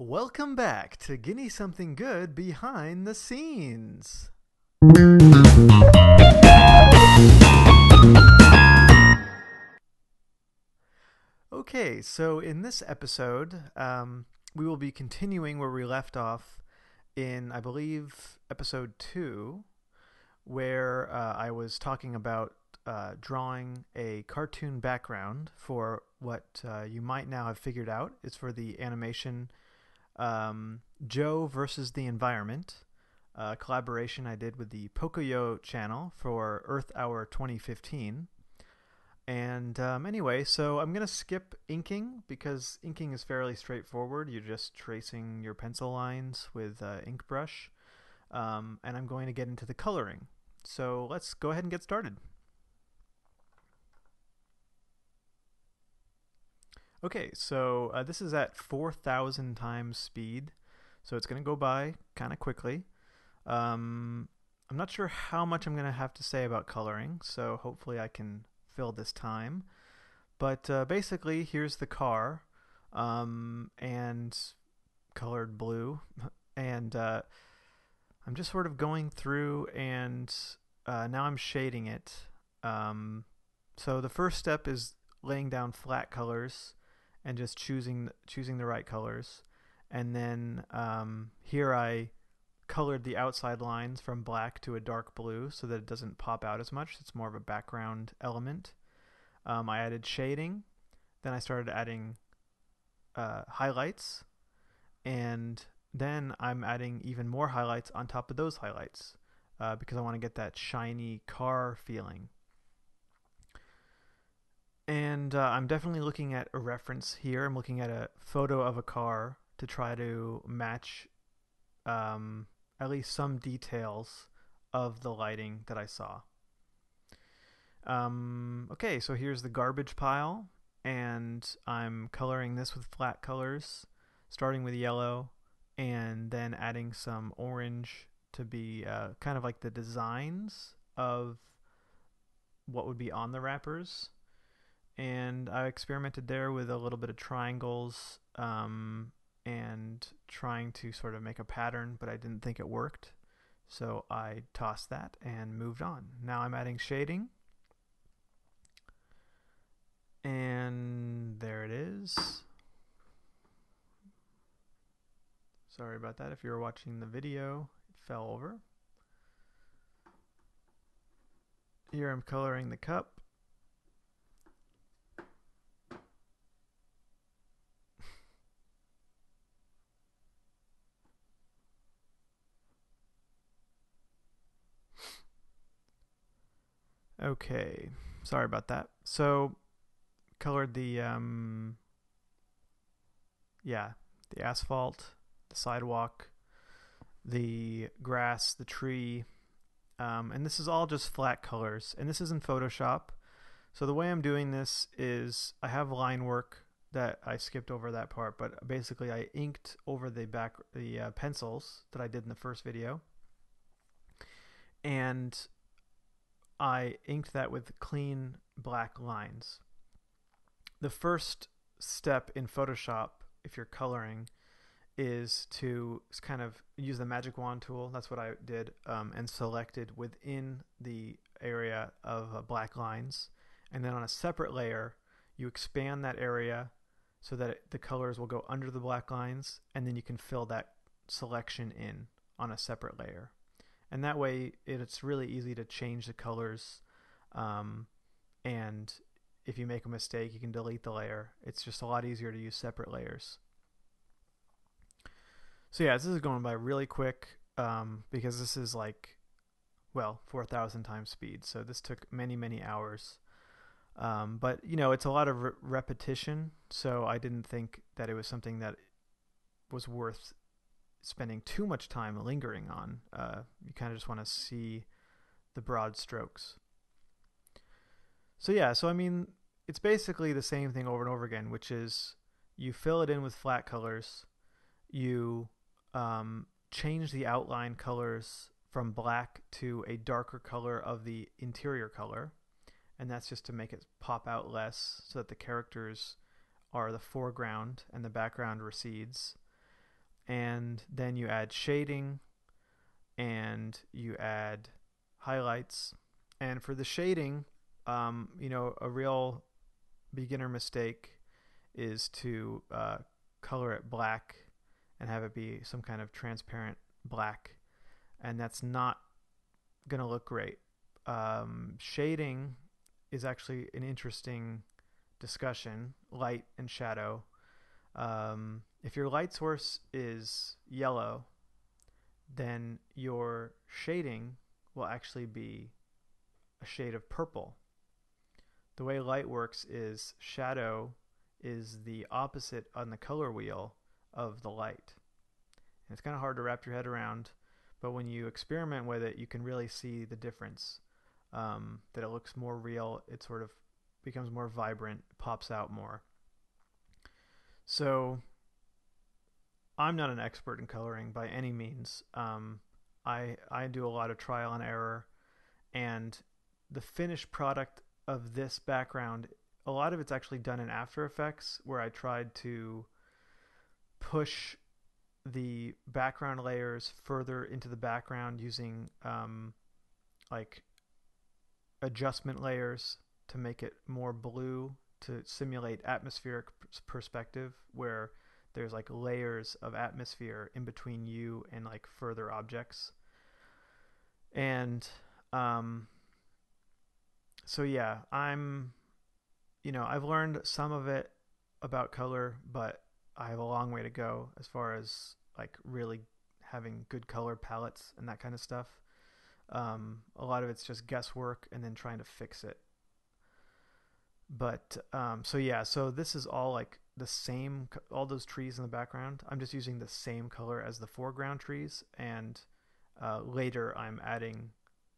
Welcome back to Guinea Something Good behind the scenes. Okay, so in this episode, we will be continuing where we left off in, I believe, episode 2, where I was talking about drawing a cartoon background for what you might now have figured out is for the animation Joe versus the Environment, collaboration I did with the Pocoyo channel for Earth Hour 2015. And anyway, so I'm going to skip inking because inking is fairly straightforward. You're just tracing your pencil lines with ink brush. And I'm going to get into the coloring. So let's go ahead and get started. Okay, so this is at 4,000 times speed, so it's going to go by kind of quickly. I'm not sure how much I'm going to have to say about coloring, so hopefully I can fill this time. But basically, here's the car, and colored blue, and I'm just sort of going through, and now I'm shading it. So the first step is laying down flat colors and just choosing the right colors. And then here I colored the outside lines from black to a dark blue so that it doesn't pop out as much. It's more of a background element. I added shading. Then I started adding highlights. And then I'm adding even more highlights on top of those highlights because I want to get that shiny car feeling. And I'm definitely looking at a reference here. I'm looking at a photo of a car to try to match at least some details of the lighting that I saw. Okay, so here's the garbage pile, and I'm coloring this with flat colors, starting with yellow, and then adding some orange to be kind of like the designs of what would be on the wrappers. And I experimented there with a little bit of triangles and trying to sort of make a pattern, but I didn't think it worked. So I tossed that and moved on. Now I'm adding shading. And there it is. Sorry about that. If you were watching the video, it fell over. Here I'm coloring the cup. Okay, sorry about that. So, colored the the asphalt, the sidewalk, the grass, the tree, and this is all just flat colors. And this is in Photoshop. So the way I'm doing this is I have line work that I skipped over that part, but basically I inked over the pencils that I did in the first video, and I inked that with clean black lines. The first step in Photoshop, if you're coloring, is to kind of use the magic wand tool. That's what I did, and selected within the area of black lines. And then on a separate layer, you expand that area so that the colors will go under the black lines, and then you can fill that selection in on a separate layer. And that way it's really easy to change the colors, and if you make a mistake you can delete the layer. It's just a lot easier to use separate layers. So yeah, this is going by really quick because this is like, well, 4,000 times speed, so this took many hours. But you know, it's a lot of repetition, so I didn't think that it was something that was worth spending too much time lingering on. You kind of just want to see the broad strokes. So yeah, so I mean, it's basically the same thing over and over again, which is you fill it in with flat colors, you change the outline colors from black to a darker color of the interior color, and that's just to make it pop out less so that the characters are the foreground and the background recedes. and then you add shading, and you add highlights. And for the shading, a real beginner mistake is to color it black and have it be some kind of transparent black, and that's not going to look great. Shading is actually an interesting discussion, light and shadow. If your light source is yellow, then your shading will actually be a shade of purple. The way light works is shadow is the opposite on the color wheel of the light. And it's kind of hard to wrap your head around, but when you experiment with it, you can really see the difference, that it looks more real, it sort of becomes more vibrant, pops out more. So I'm not an expert in coloring by any means. I do a lot of trial and error, and the finished product of this background, a lot of it's actually done in After Effects, where I tried to push the background layers further into the background using like adjustment layers to make it more blue, to simulate atmospheric perspective, where there's like layers of atmosphere in between you and like further objects. And so yeah, I've learned some of it about color, but I have a long way to go as far as like really having good color palettes and that kind of stuff. A lot of it's just guesswork and then trying to fix it. But so this is all like the same, all those trees in the background. I'm just using the same color as the foreground trees, and later I'm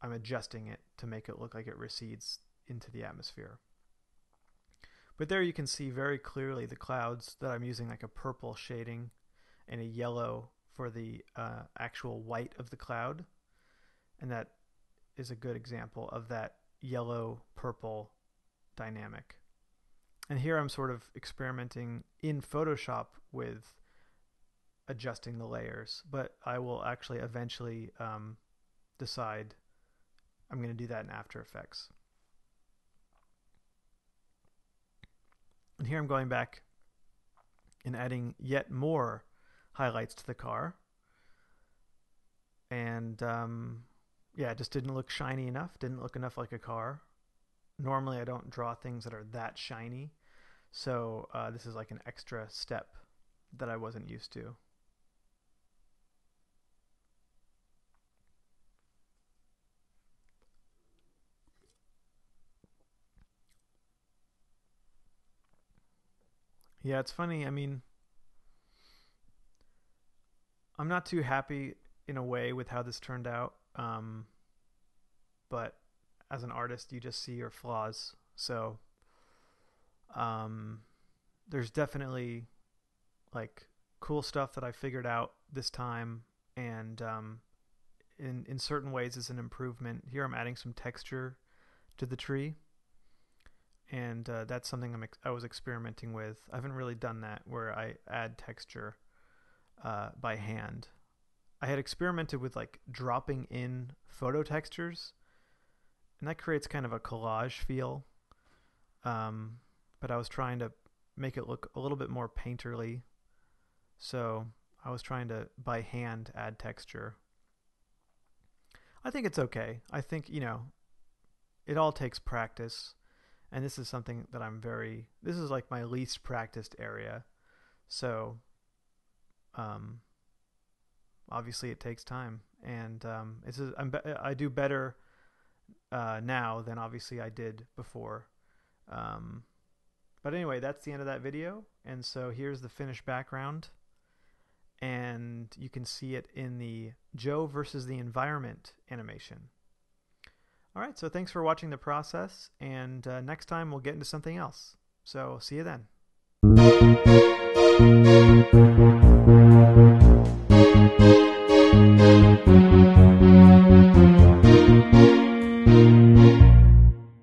adjusting it to make it look like it recedes into the atmosphere. But there you can see very clearly the clouds, that I'm using like a purple shading and a yellow for the actual white of the cloud. And that is a good example of that yellow-purple dynamic. And here I'm sort of experimenting in Photoshop with adjusting the layers, but I will actually eventually decide I'm going to do that in After Effects. And here I'm going back and adding yet more highlights to the car. And yeah, it just didn't look shiny enough, didn't look enough like a car. Normally I don't draw things that are that shiny, so this is like an extra step that I wasn't used to. Yeah, it's funny. I mean, I'm not too happy in a way with how this turned out, but as an artist, you just see your flaws. So there's definitely like cool stuff that I figured out this time, and in certain ways it's an improvement. Here I'm adding some texture to the tree, and that's something I was experimenting with. I haven't really done that where I add texture by hand. I had experimented with like dropping in photo textures, and that creates kind of a collage feel. But I was trying to make it look a little bit more painterly, so I was trying to by hand add texture. I think it's okay. I think, it all takes practice, and this is something that this is like my least practiced area. So obviously it takes time, and I do better now than obviously I did before. But anyway, that's the end of that video, and so here's the finished background, and you can see it in the Joe versus the environment animation. Alright, so thanks for watching the process, and next time we'll get into something else. So see you then.